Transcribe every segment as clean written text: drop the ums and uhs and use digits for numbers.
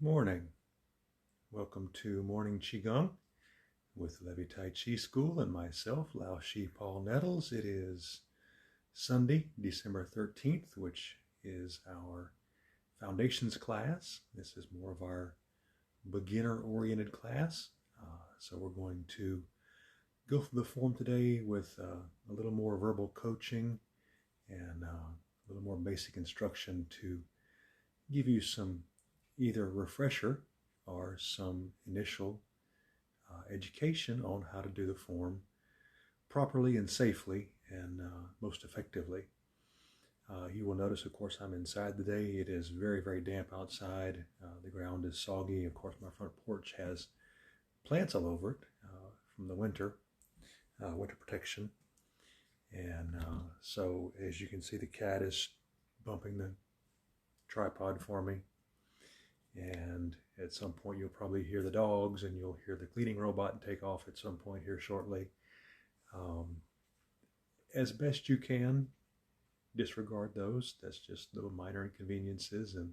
Morning. Welcome to Morning Qigong with Levi Tai Chi School and myself, Lao Shi Paul Nettles. It is Sunday, December 13th, which is our Foundations class. This is more of our beginner-oriented class. So we're going to go through the form today with a little more verbal coaching and a little more basic instruction to give you some either refresher or some initial education on how to do the form properly and safely and most effectively. You will notice, of course, I'm inside today. It is very, very damp outside. The ground is soggy. Of course, my front porch has plants all over it from the winter protection. And so, as you can see, the cat is bumping the tripod for me. And at some point you'll probably hear the dogs and you'll hear the cleaning robot take off at some point here shortly. As best you can, disregard those. That's just little minor inconveniences, and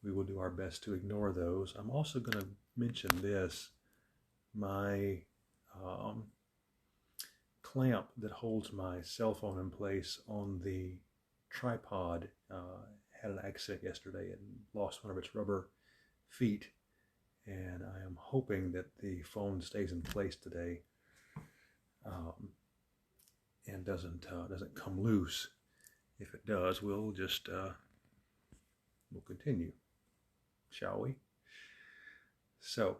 we will do our best to ignore those. I'm also going to mention this. My clamp that holds my cell phone in place on the tripod had an accident yesterday and lost one of its rubber feet, and I am hoping that the phone stays in place today and doesn't come loose. If it does, we'll continue, shall we? So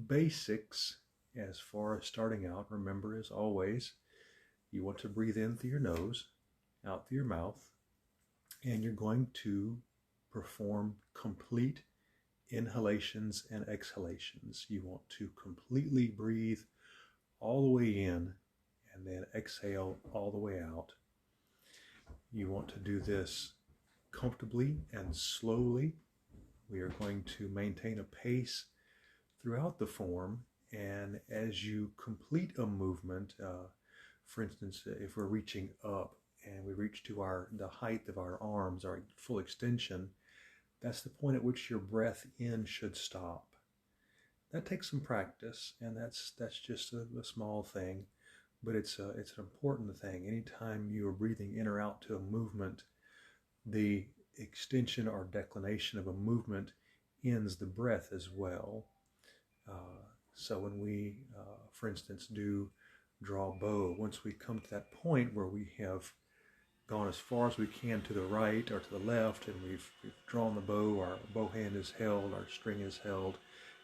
basics as far as starting out, remember, as always, you want to breathe in through your nose, out through your mouth, and you're going to perform complete inhalations and exhalations. You want to completely breathe all the way in and then exhale all the way out. You want to do this comfortably and slowly. We are going to maintain a pace throughout the form, and as you complete a movement, for instance, if we're reaching up and we reach to the height of our arms, our full extension, that's the point at which your breath in should stop. That takes some practice, and that's just a small thing, but it's an important thing. Anytime you are breathing in or out to a movement, the extension or declination of a movement ends the breath as well. So when we, for instance, do draw bow, once we come to that point where we have gone as far as we can to the right or to the left, and we've drawn the bow, our bow hand is held, our string is held,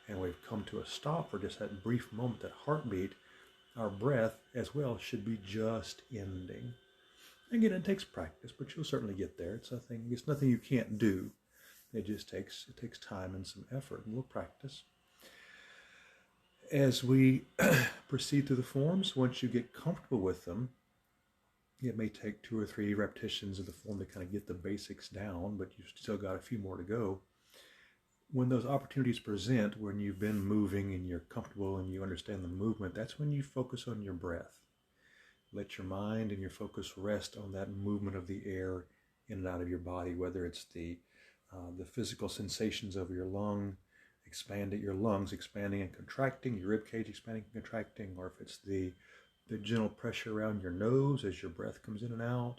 and we've come to a stop for just that brief moment, that heartbeat, our breath as well should be just ending. Again, it takes practice, but you'll certainly get there. It's nothing you can't do. It takes time and some effort, and we'll practice. As we proceed through the forms, once you get comfortable with them, it may take 2 or 3 repetitions of the form to kind of get the basics down, but you've still got a few more to go. When those opportunities present, when you've been moving and you're comfortable and you understand the movement, that's when you focus on your breath. Let your mind and your focus rest on that movement of the air in and out of your body, whether it's the physical sensations of your lungs expanding and contracting, your rib cage expanding and contracting, or if it's the gentle pressure around your nose as your breath comes in and out,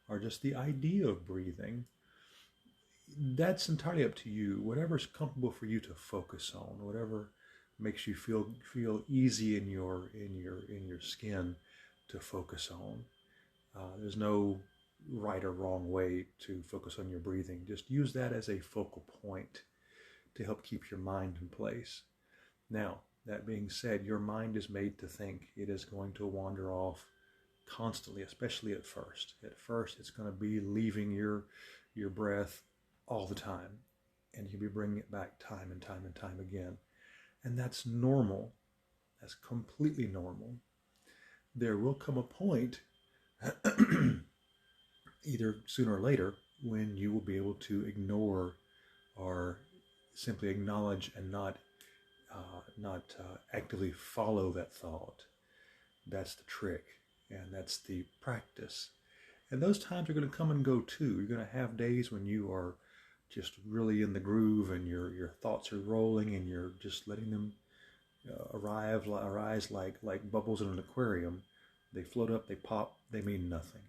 or just the idea of breathing. That's entirely up to you. Whatever's comfortable for you to focus on, whatever makes you feel easy in your skin to focus on. There's no right or wrong way to focus on your breathing. Just use that as a focal point to help keep your mind in place. Now, that being said, your mind is made to think. It is going to wander off constantly, especially at first. At first, it's going to be leaving your breath all the time, and you'll be bringing it back time and time and time again. And that's normal. That's completely normal. There will come a point, either sooner or later, when you will be able to ignore or simply acknowledge and not actively follow that thought. That's the trick, and that's the practice. And those times are going to come and go too. You're going to have days when you are just really in the groove, and your thoughts are rolling, and you're just letting them arise like bubbles in an aquarium. They float up, they pop, they mean nothing.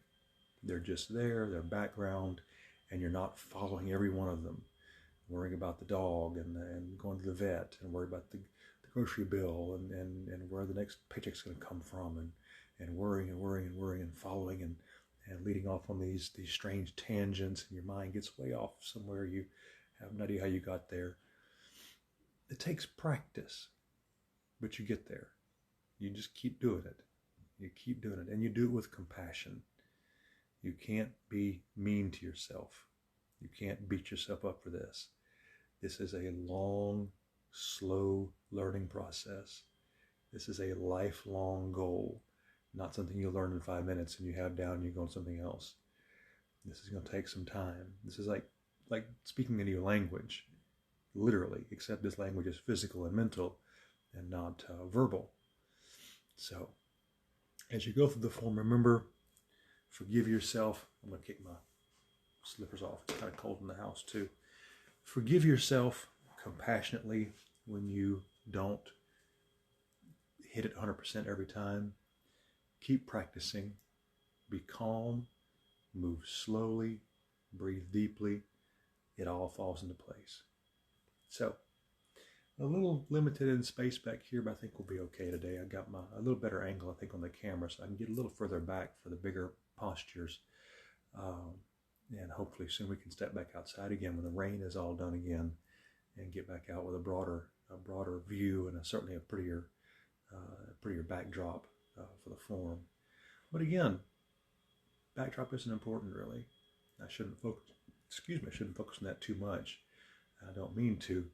They're just there, they're background, and you're not following every one of them, worrying about the dog and going to the vet, and worrying about the grocery bill and where the next paycheck's going to come from, and worrying and worrying and worrying and following and leading off on these strange tangents, and your mind gets way off somewhere. You have no idea how you got there. It takes practice, but you get there. You just keep doing it. You keep doing it, and you do it with compassion. You can't be mean to yourself. You can't beat yourself up for this. This is a long, slow learning process. This is a lifelong goal, not something you learn in 5 minutes and you have down and you go on something else. This is going to take some time. This is like speaking a new language, literally, except this language is physical and mental and not verbal. So, as you go through the form, remember, forgive yourself. I'm going to kick my slippers off. It's kind of cold in the house too. Forgive yourself compassionately when you don't hit it 100% every time. Keep practicing. Be calm. Move slowly. Breathe deeply. It all falls into place. So, a little limited in space back here, but I think we'll be okay today. I got a little better angle, I think, on the camera, so I can get a little further back for the bigger postures. And hopefully soon we can step back outside again when the rain is all done again and get back out with a broader view and certainly a prettier backdrop for the form. But again, backdrop isn't important really. I shouldn't focus on that too much. I don't mean to.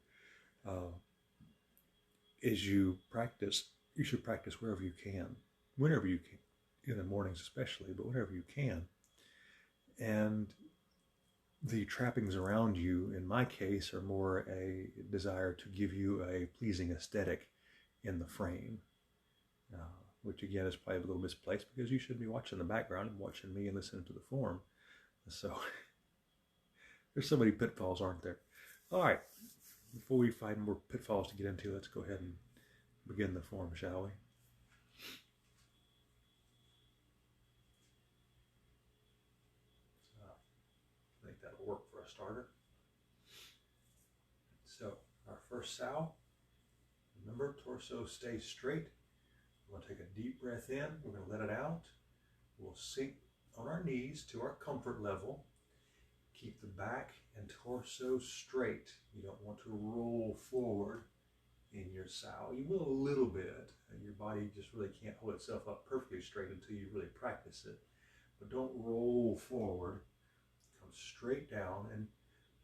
As you practice, you should practice wherever you can, whenever you can, in the mornings especially, but whenever you can. And the trappings around you, in my case, are more a desire to give you a pleasing aesthetic in the frame, which again is probably a little misplaced because you should be watching the background and watching me and listening to the form. So there's so many pitfalls, aren't there? All right, before we find more pitfalls to get into, let's go ahead and begin the form, shall we? I think that'll work for a starter. So our first sow, remember, torso stays straight. We're going to take a deep breath in. We're going to let it out. We'll sink on our knees to our comfort level. Keep the back and torso straight. You don't want to roll forward in your sow. You will a little bit, and your body just really can't hold itself up perfectly straight until you really practice it. But don't roll forward. Come straight down. And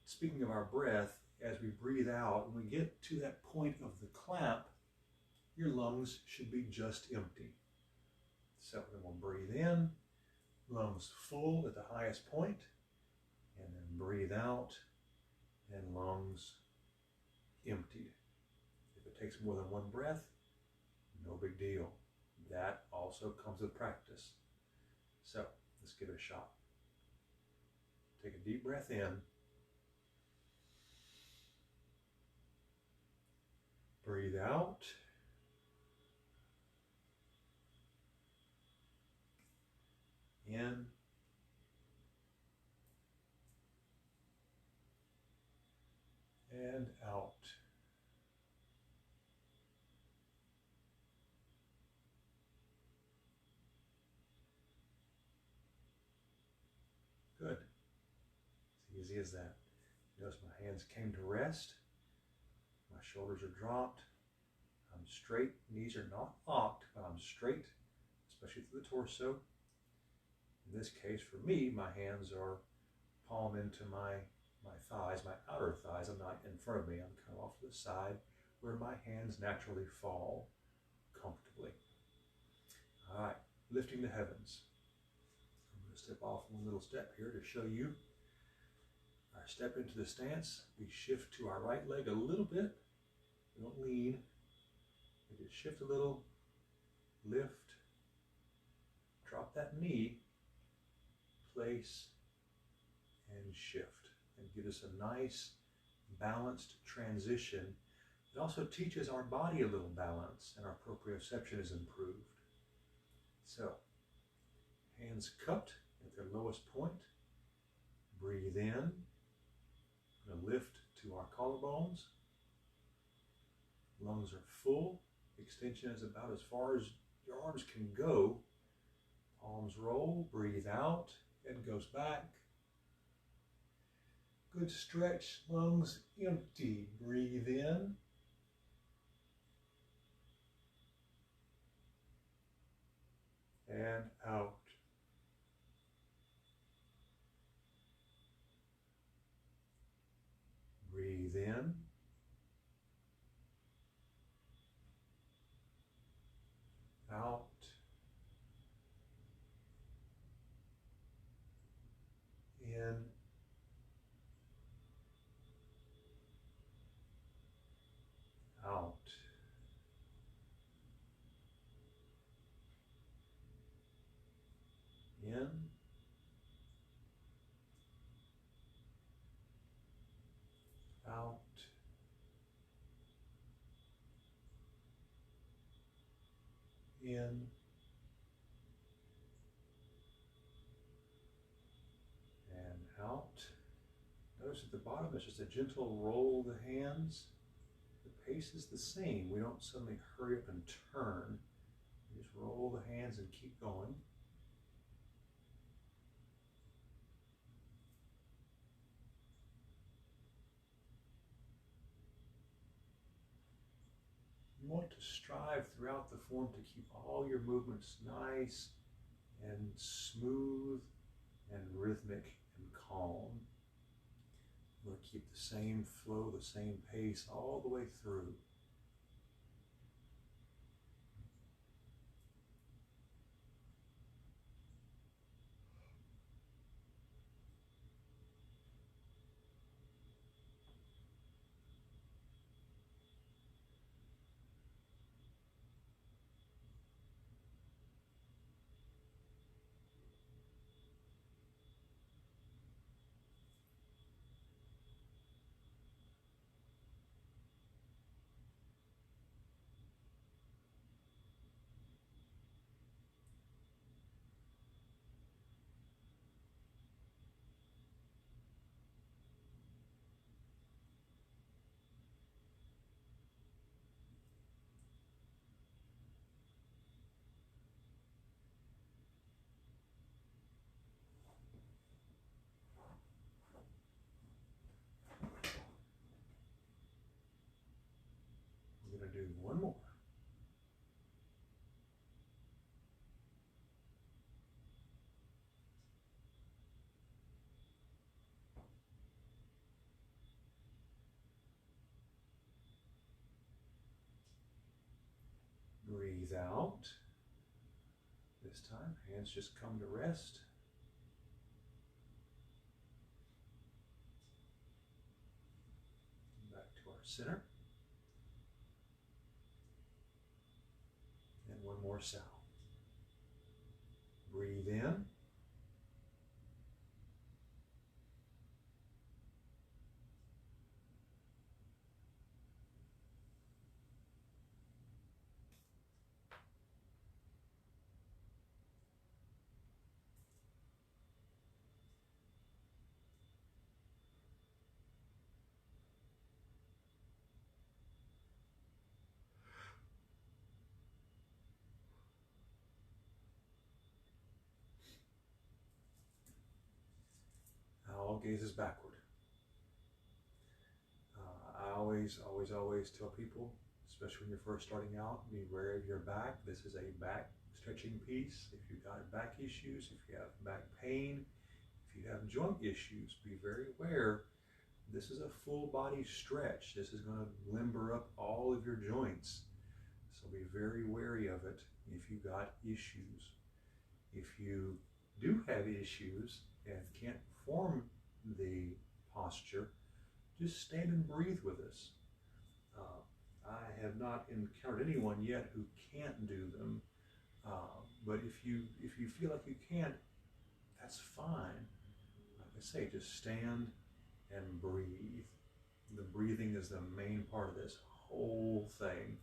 speaking of our breath, as we breathe out, when we get to that point of the clap, your lungs should be just empty. So then we'll breathe in, lungs full at the highest point, and then breathe out, and lungs emptied. If it takes more than one breath, no big deal. That also comes with practice. So let's give it a shot. Take a deep breath in. Breathe out. In. And out. Good. It's easy as that. Notice my hands came to rest. My shoulders are dropped. I'm straight. Knees are not locked, but I'm straight, especially through the torso. In this case, for me, my hands are palm into my thighs, my outer thighs. I'm not in front of me. I'm kind of off to the side where my hands naturally fall comfortably. All right, lifting the heavens. I'm going to step off one little step here to show you our step into the stance. We shift to our right leg a little bit. We don't lean. We just shift a little, lift, drop that knee, place, and shift. and give us a nice, balanced transition. It also teaches our body a little balance, and our proprioception is improved. So, hands cupped at their lowest point. Breathe in. Going to lift to our collarbones. Lungs are full. Extension is about as far as your arms can go. Palms roll. Breathe out. Head goes back. Good stretch. Lungs empty. Breathe in. And out. Breathe in. Out. In. Out. In. Out. In. And out. Notice at the bottom it's just a gentle roll of the hands. The pace is the same. We don't suddenly hurry up and turn. We just roll the hands and keep going. You want to strive throughout the form to keep all your movements nice and smooth and rhythmic and calm. You want to keep the same flow, the same pace all the way through. We're going to do one more. Breathe out. This time, hands just come to rest. Back to our center. And one more sound. Breathe in. All gazes backward. I always tell people, especially when you're first starting out, be wary of your back. This is a back stretching piece. If you've got back issues, if you have back pain, if you have joint issues, be very aware. This is a full body stretch. This is going to limber up all of your joints. So be very wary of it if you've got issues. If you do have issues and can't form the posture, just stand and breathe with us. I have not encountered anyone yet who can't do them, but if you feel like you can't, that's fine. Like I say, just stand and breathe. The breathing is the main part of this whole thing.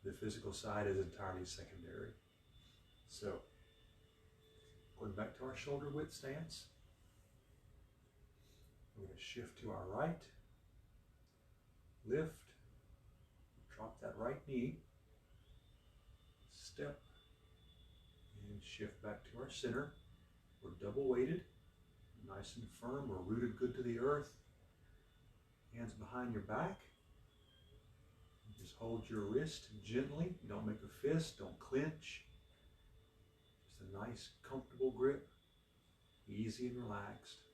The physical side is entirely secondary. So, going back to our shoulder width stance, we're going to shift to our right, lift, drop that right knee, step, and shift back to our center. We're double weighted, nice and firm. We're rooted good to the earth. Hands behind your back. Just hold your wrist gently. Don't make a fist. Don't clench. Just a nice, comfortable grip. Easy and relaxed.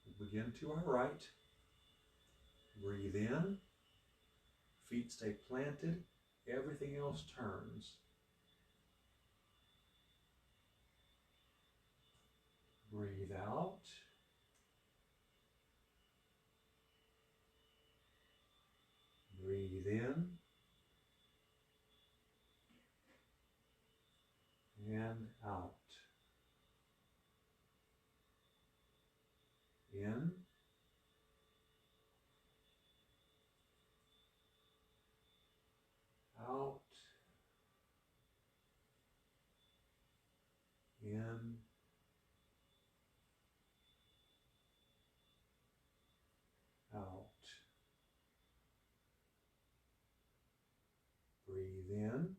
We'll begin to our right. Breathe in. Feet stay planted. Everything else turns. Breathe out. Breathe in. And out. In. Out. In. Out. Breathe in.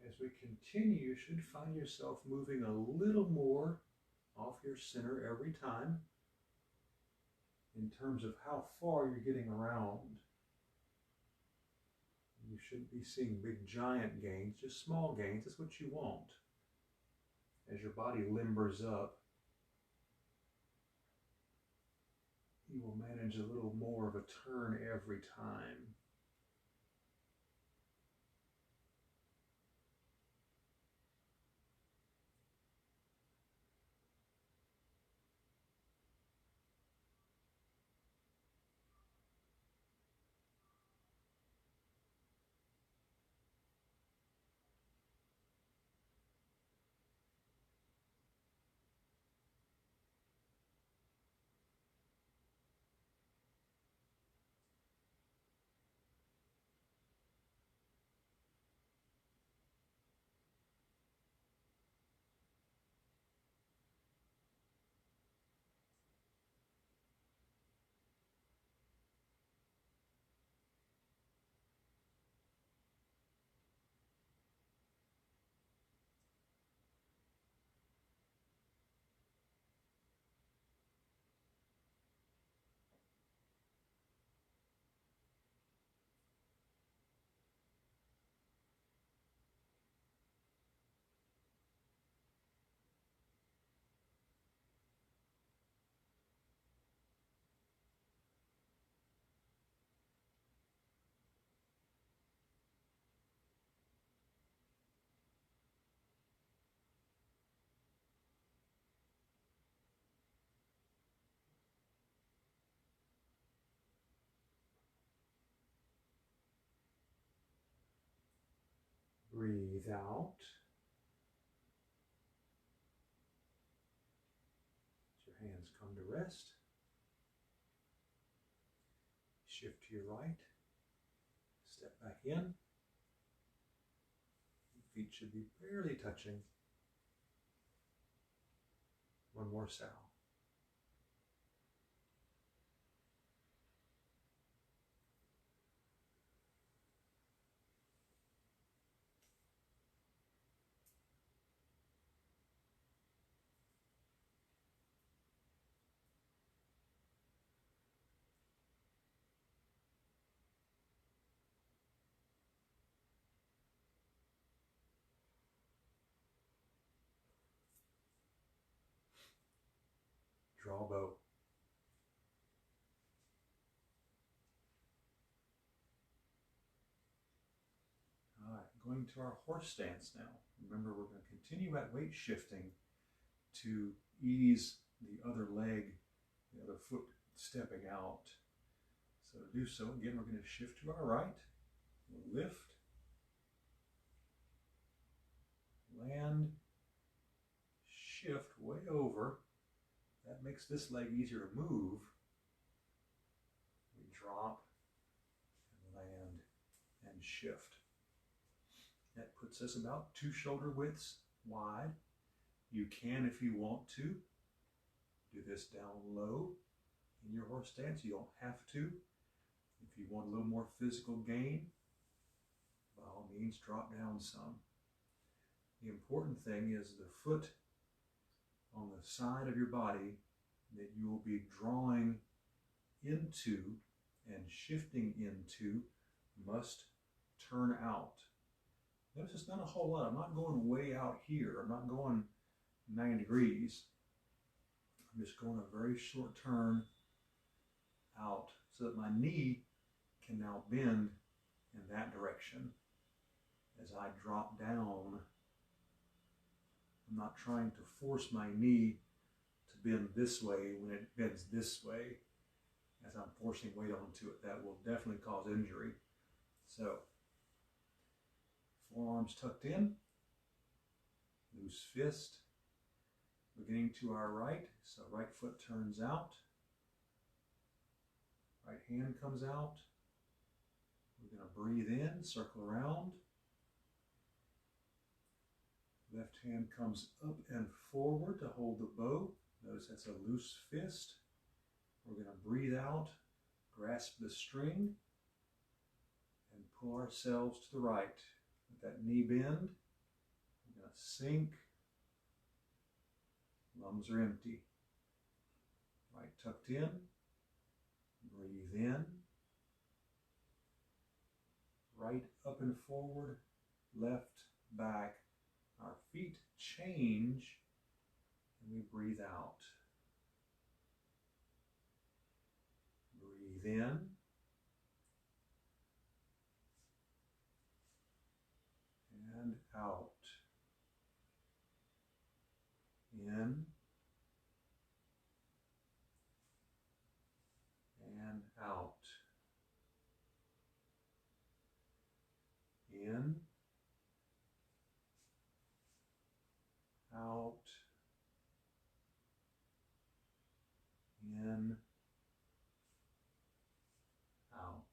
As we continue, you should find yourself moving a little more off your center every time in terms of how far you're getting around. You shouldn't be seeing big giant gains, just small gains. That's what you want. As your body limbers up, you will manage a little more of a turn every time. Breathe out. Let your hands come to rest. Shift to your right. Step back in. Feet should be barely touching. One more sow. Draw bow. All right, going to our horse stance now. Remember, we're going to continue at weight shifting to ease the other leg, the other foot stepping out. So to do so, again, we're going to shift to our right. We'll lift, land, shift way over. That makes this leg easier to move. We drop and land and shift. That puts us about 2 shoulder widths wide. You can, if you want to, do this down low in your horse stance. You don't have to. If you want a little more physical gain, by all means, drop down some. The important thing is the foot on the side of your body that you will be drawing into and shifting into must turn out. Notice it's not a whole lot. I'm not going way out here. I'm not going 9 degrees. I'm just going a very short turn out so that my knee can now bend in that direction. As I drop down, I'm not trying to force my knee to bend this way when it bends this way. As I'm forcing weight onto it, that will definitely cause injury. So, forearms tucked in, loose fist, beginning to our right, so right foot turns out, right hand comes out. We're going to breathe in, circle around. Left hand comes up and forward to hold the bow. Notice that's a loose fist. We're going to breathe out, grasp the string, and pull ourselves to the right. Let that knee bend. We're going to sink. Lungs are empty. Right tucked in. Breathe in. Right up and forward, left back. Our feet change and we breathe out. Breathe in. And out. In. And out. In. Out. In. Out.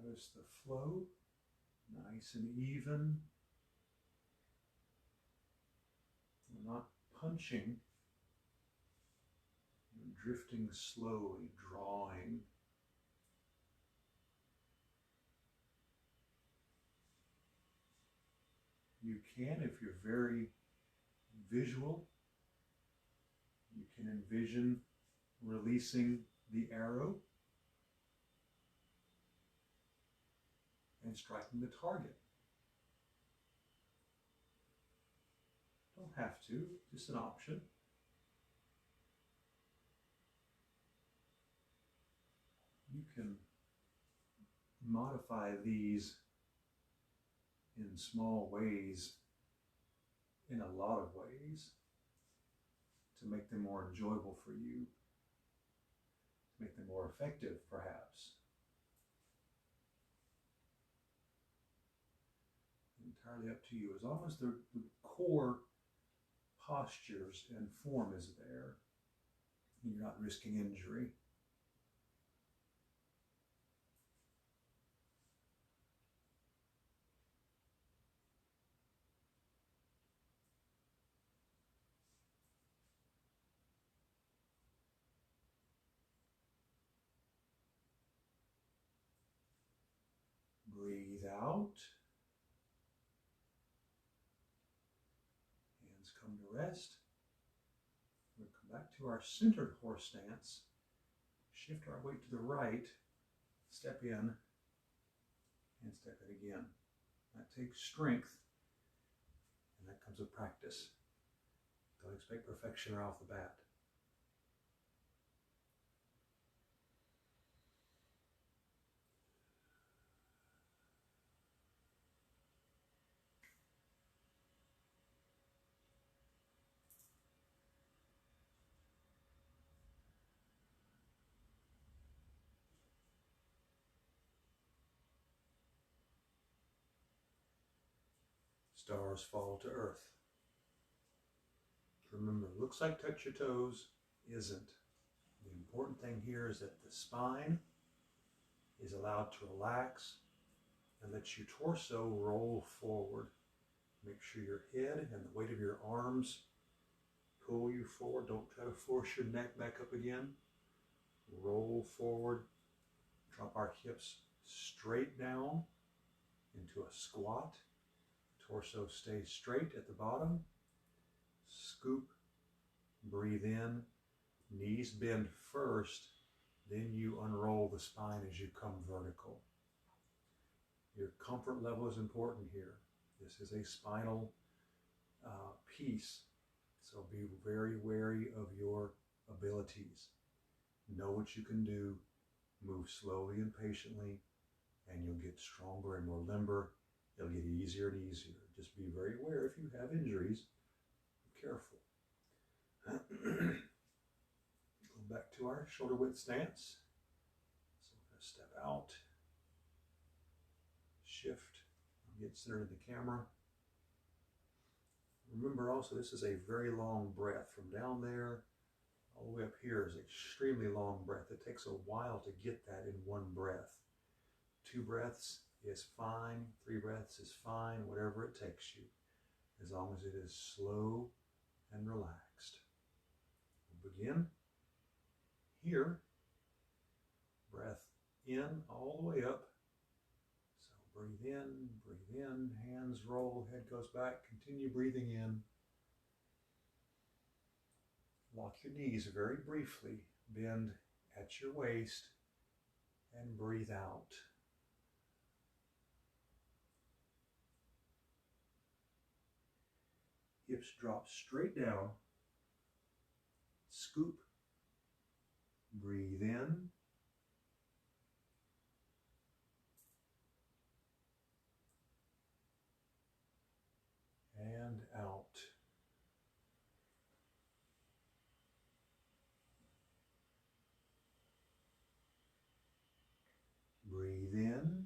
Notice the flow, nice and even. We're not punching, we're drifting slowly, drawing. You can, if you're very visual, you can envision releasing the arrow and striking the target. Don't have to, just an option. You can modify these in small ways, in a lot of ways, to make them more enjoyable for you, to make them more effective, perhaps. Entirely up to you. As long as the core postures and form is there, and you're not risking injury. Breathe out. Hands come to rest. We'll come back to our centered horse stance. Shift our weight to the right. Step in and step it again. That takes strength, and that comes with practice. Don't expect perfection right off the bat. stars fall to earth. Remember, looks like touch your toes, isn't. The important thing here is that the spine is allowed to relax and let your torso roll forward. Make sure your head and the weight of your arms pull you forward. Don't try to force your neck back up again. Roll forward. Drop our hips straight down into a squat. Torso stays straight at the bottom. Scoop. Breathe in. Knees bend first. Then you unroll the spine as you come vertical. Your comfort level is important here. This is a spinal piece, so be very wary of your abilities. Know what you can do, move slowly and patiently, and you'll get stronger and more limber. It'll get easier and easier. Just be very aware if you have injuries. Be careful. Go back to our shoulder width stance. So we're going to step out, shift, get centered in the camera. Remember also, this is a very long breath. From down there all the way up here is an extremely long breath. It takes a while to get that in one breath. 2 breaths is fine. 3 breaths is fine, whatever it takes you, as long as it is slow and relaxed. We'll begin here. Breath in all the way up. So breathe in, hands roll, head goes back, continue breathing in. Lock your knees very briefly, bend at your waist, and breathe out. Hips drop straight down. Scoop. Breathe in. And out. Breathe in.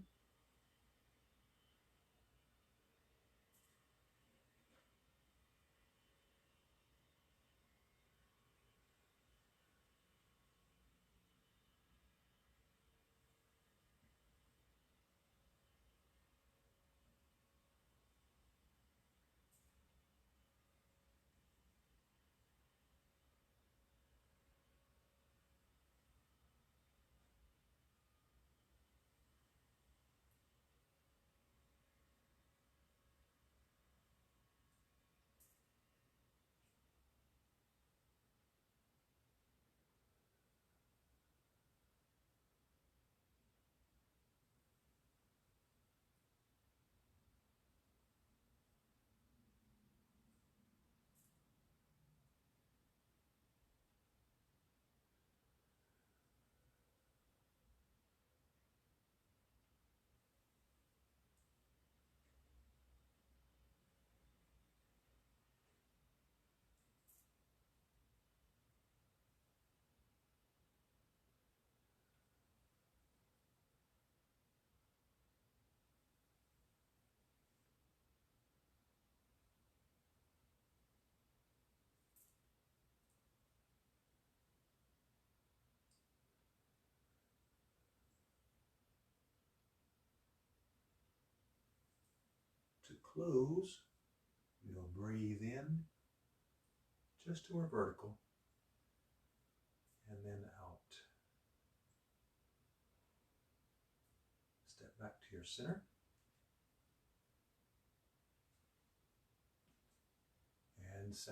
To close, we'll breathe in just to our vertical and then out. Step back to your center. And sow.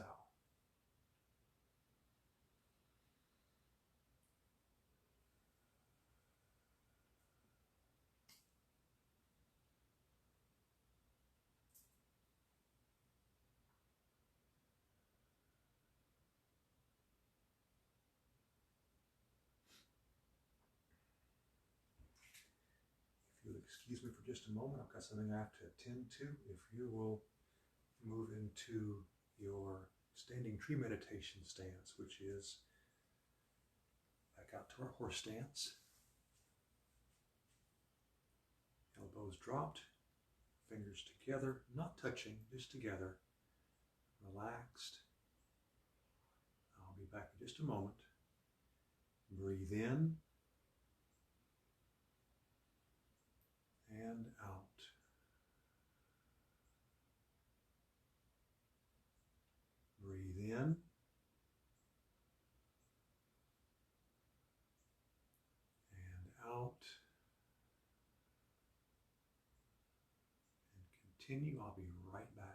Excuse me for just a moment. I've got something I have to attend to. If you will move into your standing tree meditation stance, which is back out to our horse stance. Elbows dropped, fingers together, not touching, just together, relaxed. I'll be back in just a moment. Breathe in and out. Breathe in and out. And continue. I'll be right back.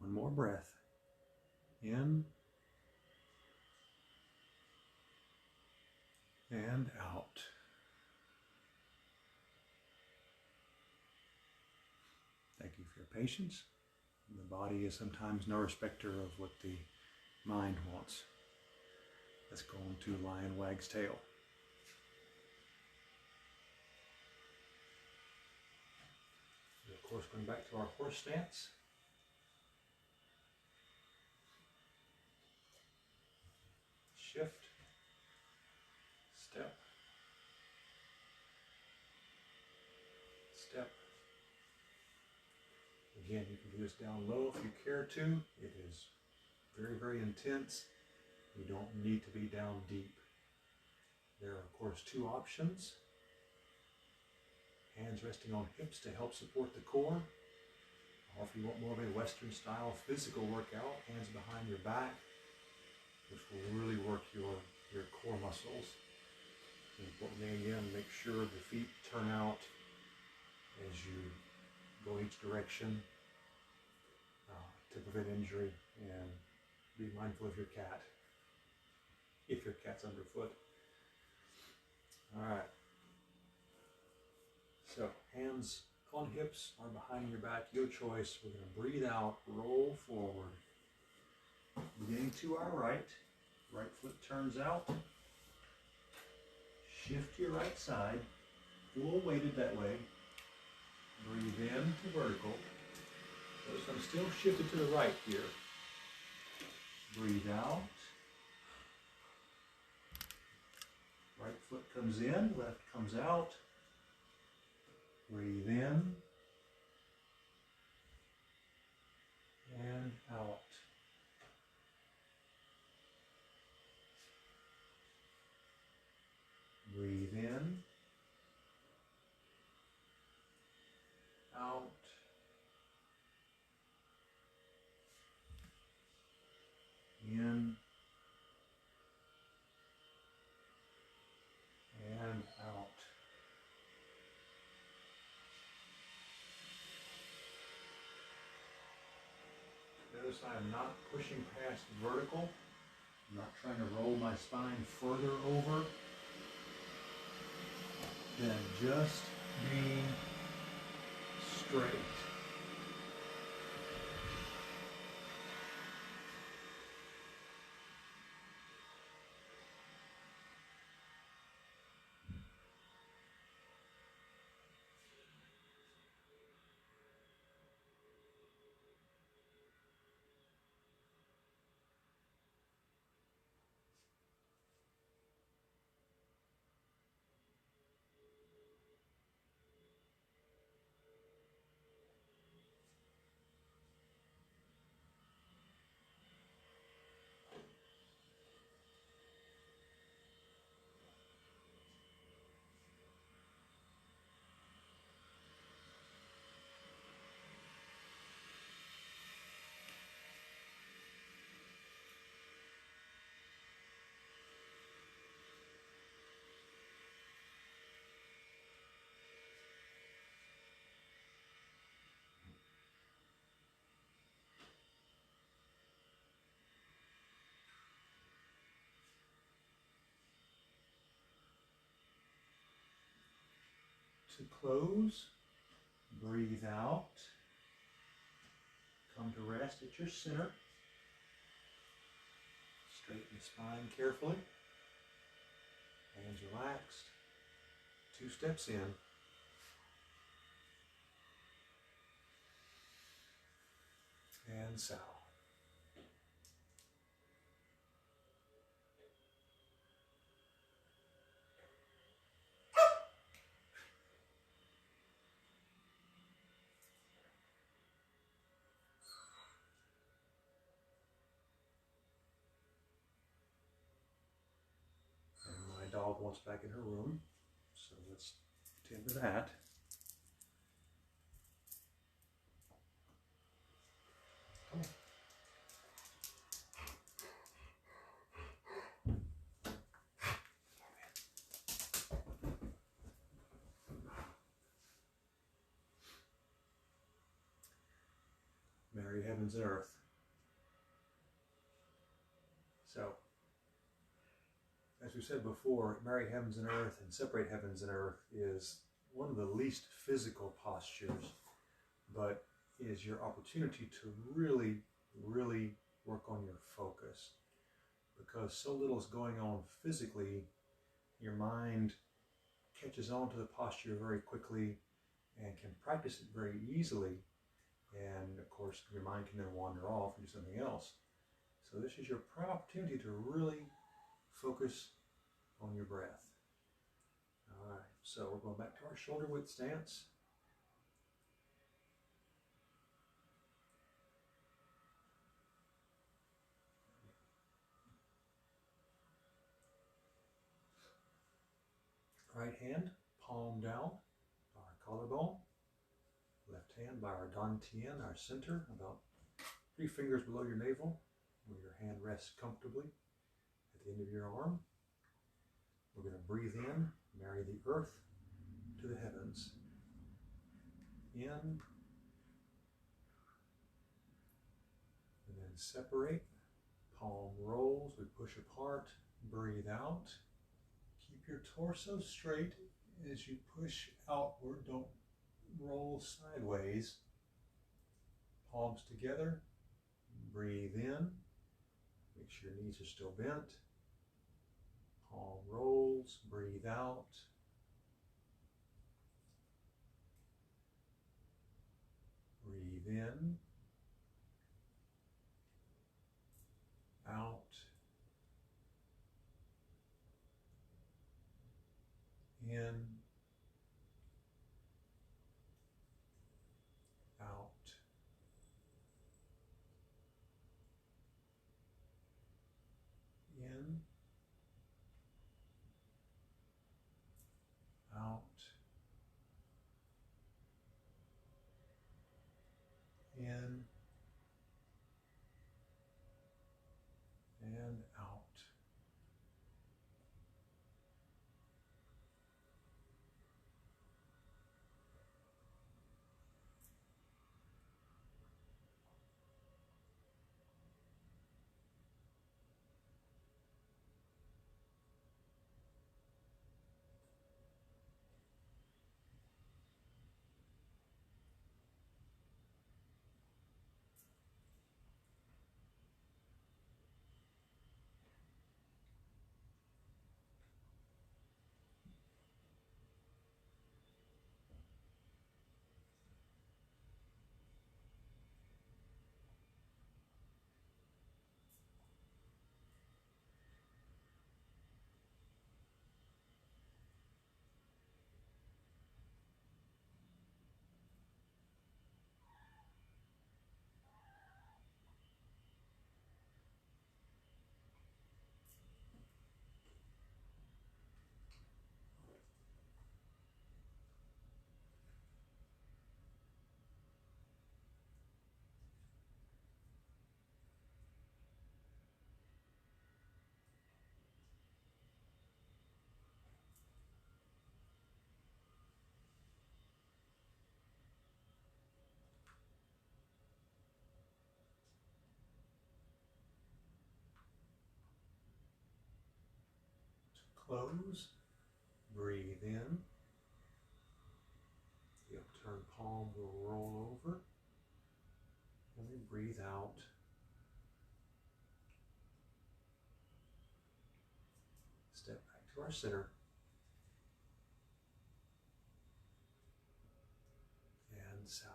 One more breath. In and out. Thank you for your patience. The body is sometimes no respecter of what the mind wants. Let's go on to lion wags tail. And of course, going back to our horse stance. Shift, step, step. Again, you can do this down low if you care to. It is very, very intense. You don't need to be down deep. There are, of course, two options. Hands resting on hips to help support the core. Or if you want more of a Western style physical workout, hands behind your back, which will really work your core muscles. Important thing again, make sure the feet turn out as you go each direction to prevent injury, and be mindful of your cat if your cat's underfoot. All right. So hands on hips or behind your back, your choice. We're going to breathe out, roll forward. Beginning to our right, right foot turns out. Shift to your right side, a little weighted that way. Breathe in to vertical. Notice I'm still shifted to the right here. Breathe out. Right foot comes in, left comes out. Breathe in and out. Breathe in, out, in, and out. Notice I am not pushing past vertical. I'm not trying to roll my spine further over than just being straight. To close, breathe out. Come to rest at your center. Straighten the spine carefully. Hands relaxed. 2 steps in. And south. And my dog wants back in her room, so let's tend to that. Come on. Marry heavens and earth. So, as we said before, marry heavens and earth and separate heavens and earth is one of the least physical postures, but is your opportunity to really, really work on your focus. Because so little is going on physically, your mind catches on to the posture very quickly and can practice it very easily. And of course, your mind can then wander off and do something else. So this is your prime opportunity to really focus on your breath. All right, so we're going back to our shoulder width stance. Right hand, palm down, our collarbone. Left hand by our dantian, our center, about 3 fingers below your navel, where your hand rests comfortably at the end of your arm. We're going to breathe in, marry the earth to the heavens. In, and then separate. Palm rolls, we push apart. Breathe out. Keep your torso straight as you push outward. Don't roll sideways. Palms together. Breathe in. Make sure your knees are still bent. Palm rolls. Breathe out. Breathe in. Out. In. Out. In. Out. In. And out. Close. Breathe in. The upturned palm will roll over. And then breathe out. Step back to our center. And south.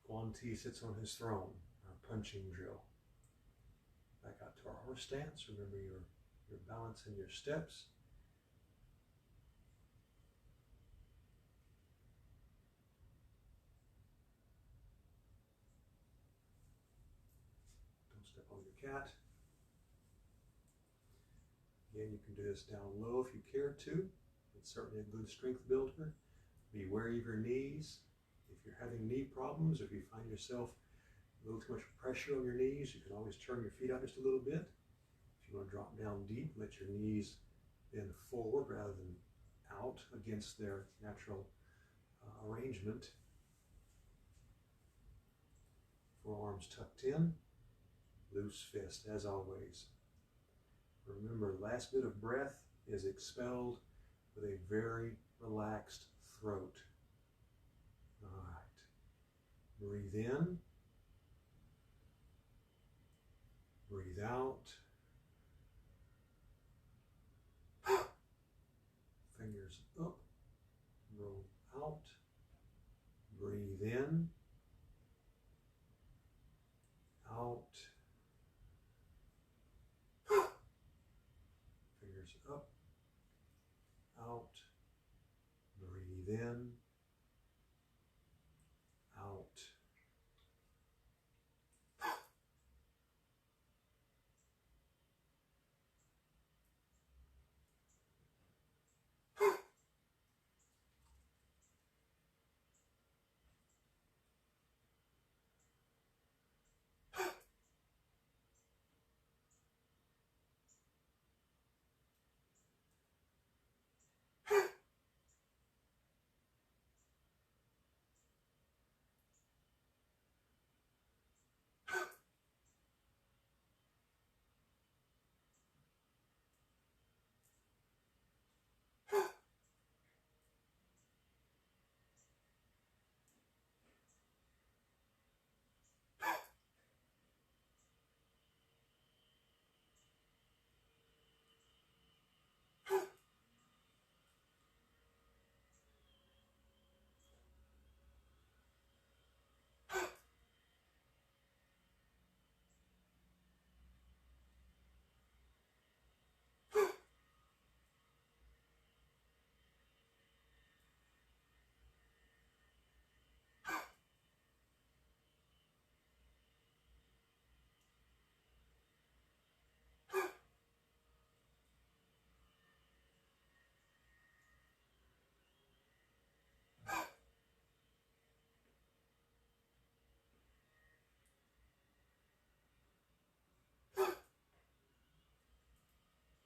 Quan Ti sits on his throne, our punching drill. Back out to our horse stance. Remember your balance and your steps. Don't step on your cat. Again, you can do this down low if you care to. It's certainly a good strength builder. Be wary of your knees. If you're having knee problems, or if you find yourself a little too much pressure on your knees, you can always turn your feet out just a little bit. If you want to drop down deep, let your knees bend forward rather than out against their natural arrangement. Forearms tucked in, loose fist as always. Remember, last bit of breath is expelled with a very relaxed throat. All right. Breathe in. Breathe out. Fingers up. Roll out. Breathe out. Fingers up, out. Breathe in, out.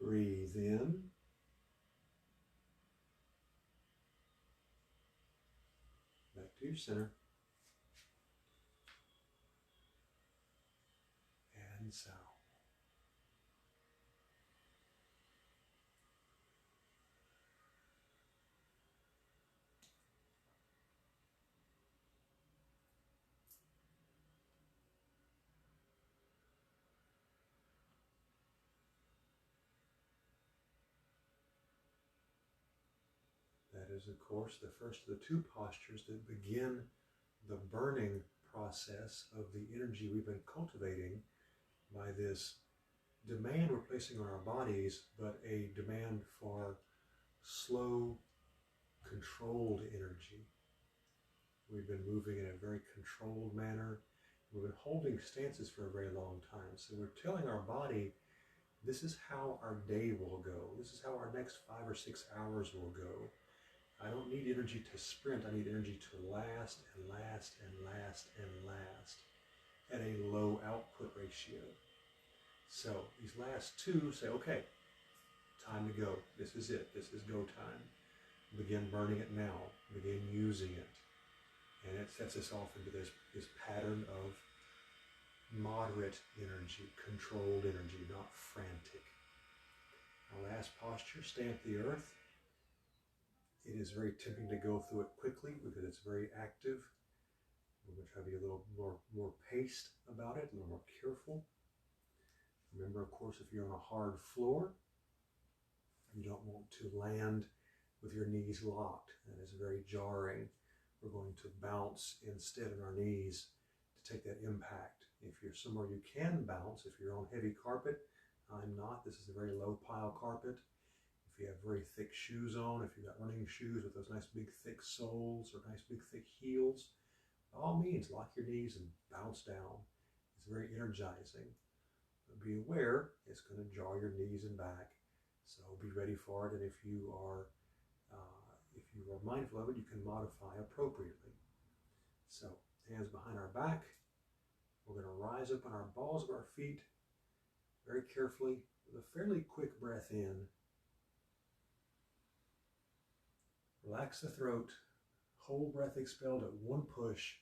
Breathe in. Back to your center. And south. That is, of course, the first of the two postures that begin the burning process of the energy we've been cultivating by this demand we're placing on our bodies, but a demand for slow, controlled energy. We've been moving in a very controlled manner. We've been holding stances for a very long time. So we're telling our body, this is how our day will go. This is how our next 5 or 6 hours will go. I don't need energy to sprint. I need energy to last and last and last and last at a low output ratio. So these last two say, okay, time to go. This is it. This is go time. Begin burning it now. Begin using it. And it sets us off into this pattern of moderate energy, controlled energy, not frantic. Our last posture, stamp the earth. It is very tempting to go through it quickly because it's very active. We're going to try to be a little more paced about it, a little more careful. Remember, of course, if you're on a hard floor, you don't want to land with your knees locked. That is very jarring. We're going to bounce instead on our knees to take that impact. If you're somewhere you can bounce, if you're on heavy carpet, I'm not. This is a very low pile carpet. If you have very thick shoes on, if you've got running shoes with those nice big thick soles or nice big thick heels, by all means, lock your knees and bounce down. It's very energizing. But be aware, it's going to jar your knees and back. So be ready for it. And if you are mindful of it, you can modify appropriately. So hands behind our back. We're going to rise up on our balls of our feet very carefully with a fairly quick breath in. Relax the throat. Whole breath expelled at one push.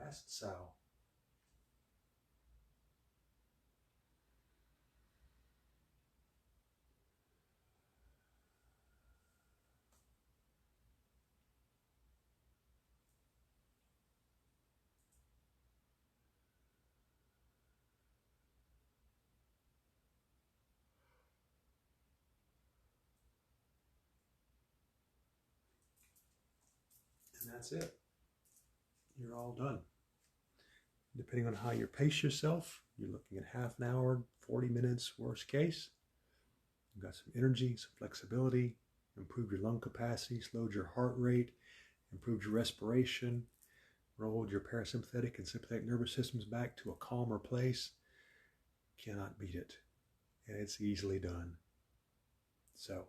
last sow. And that's it. You're all done. Depending on how you pace yourself, you're looking at half an hour, 40 minutes, worst case. You've got some energy, some flexibility, improved your lung capacity, slowed your heart rate, improved your respiration, rolled your parasympathetic and sympathetic nervous systems back to a calmer place. Cannot beat it. And it's easily done. So,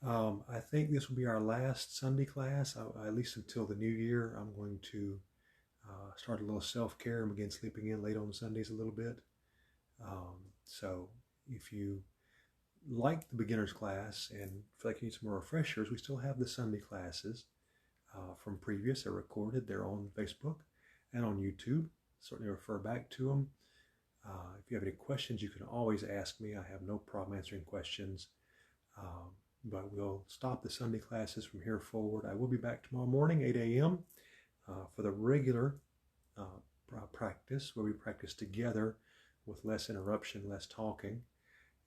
I think this will be our last Sunday class, at least until the new year. I'm going to start a little self-care and begin sleeping in late on Sundays a little bit. So if you like the beginner's class and feel like you need some more refreshers, we still have the Sunday classes from previous. They're recorded. They're on Facebook and on YouTube. Certainly refer back to them. If you have any questions, you can always ask me. I have no problem answering questions. But we'll stop the Sunday classes from here forward. I will be back tomorrow morning, 8 a.m. For the regular practice, where we practice together with less interruption, less talking.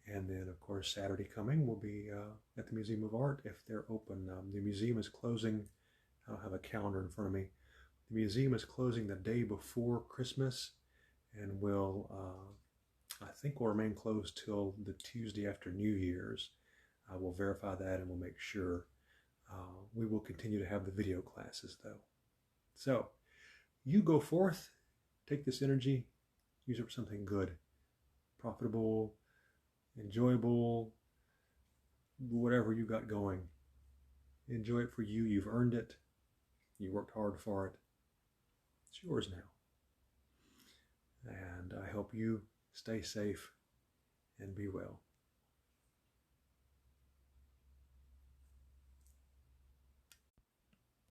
And then, of course, Saturday coming, we'll be at the Museum of Art if they're open. The museum is closing. I don't have a calendar in front of me. The museum is closing the day before Christmas and will, I think, will remain closed till the Tuesday after New Year's. I will verify that and we'll make sure. We will continue to have the video classes, though. So, you go forth, take this energy, use it for something good, profitable, enjoyable, whatever you got going. Enjoy it for you. You've earned it. You worked hard for it. It's yours now. And I hope you stay safe and be well.